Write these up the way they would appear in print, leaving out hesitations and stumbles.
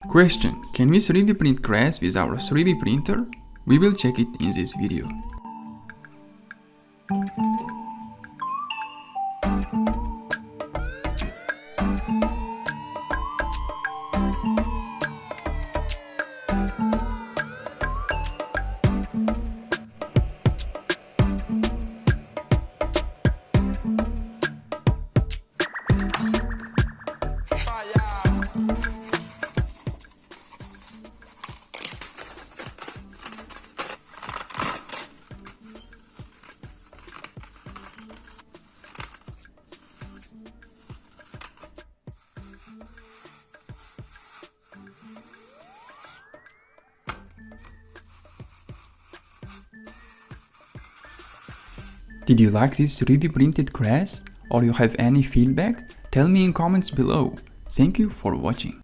Question: can we 3D print grass with our 3D printer? We will check it in this video. Did you like this 3D printed grass? Or you have any feedback? Tell me in comments below. Thank you for watching.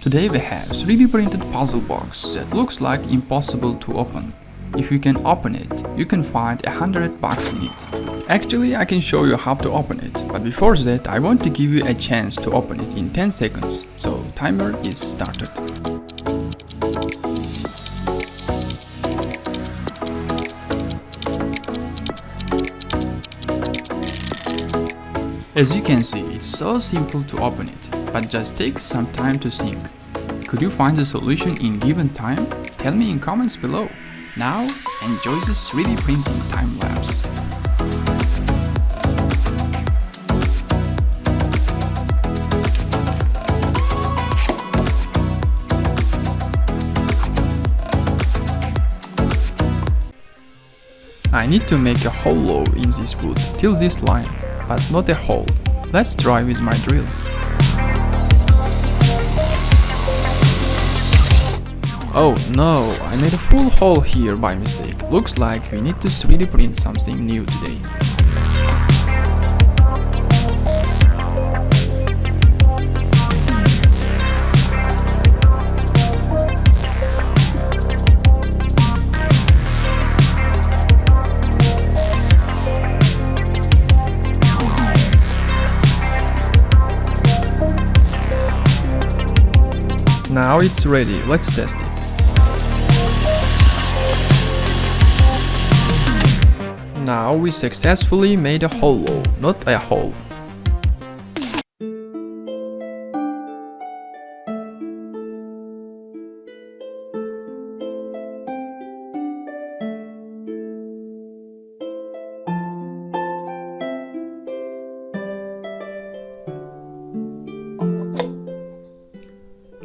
Today we have 3D printed puzzle box that looks like impossible to open. If you can open it, you can find $100 in it. Actually, I can show you how to open it, but before that I want to give you a chance to open it in 10 seconds, so timer is started. As you can see, it's so simple to open it, but just takes some time to think. Could you find the solution in given time? Tell me in comments below. Now, enjoy this 3D printing time lapse. I need to make a hollow in this wood till this line, but not a hole. Let's try with my drill. Oh no, I made a full hole here by mistake. Looks like we need to 3D print something new today. Now it's ready, let's test it. Now we successfully made a hollow, not a hole.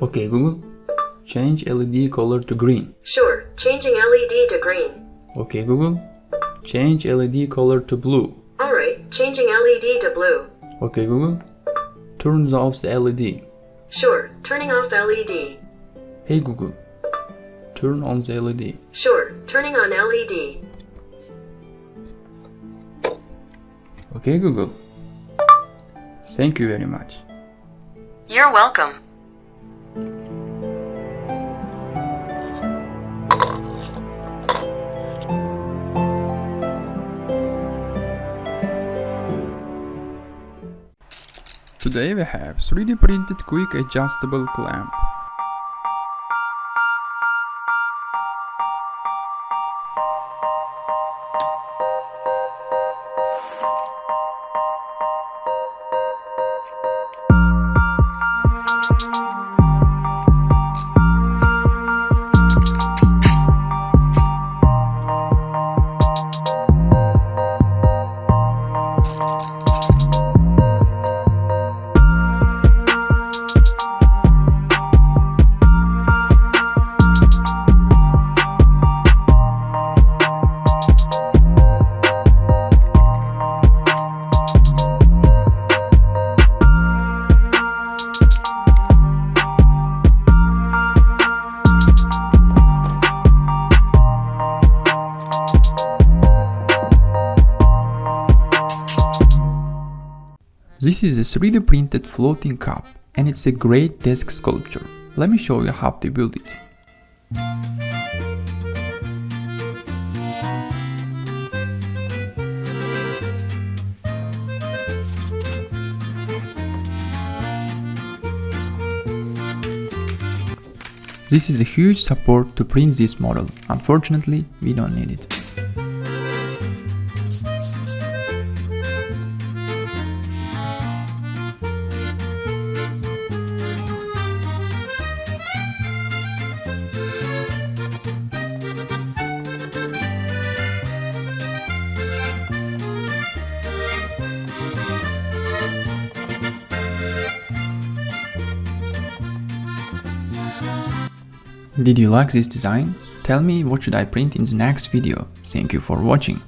Okay, Google, change LED color to green. Sure, changing LED to green. Okay, Google, change LED color to blue. Alright, changing LED to blue. Okay, Google, turn off the LED. Sure, turning off LED. Hey Google, turn on the LED. Sure, turning on LED. Okay, Google. Thank you very much. You're welcome. Today we have 3D printed quick adjustable clamp. This is a 3D printed floating cup, and it's a great desk sculpture. Let me show you how to build it. This is a huge support to print this model. Unfortunately, we don't need it. Did you like this design? Tell me what should I print in the next video. Thank you for watching.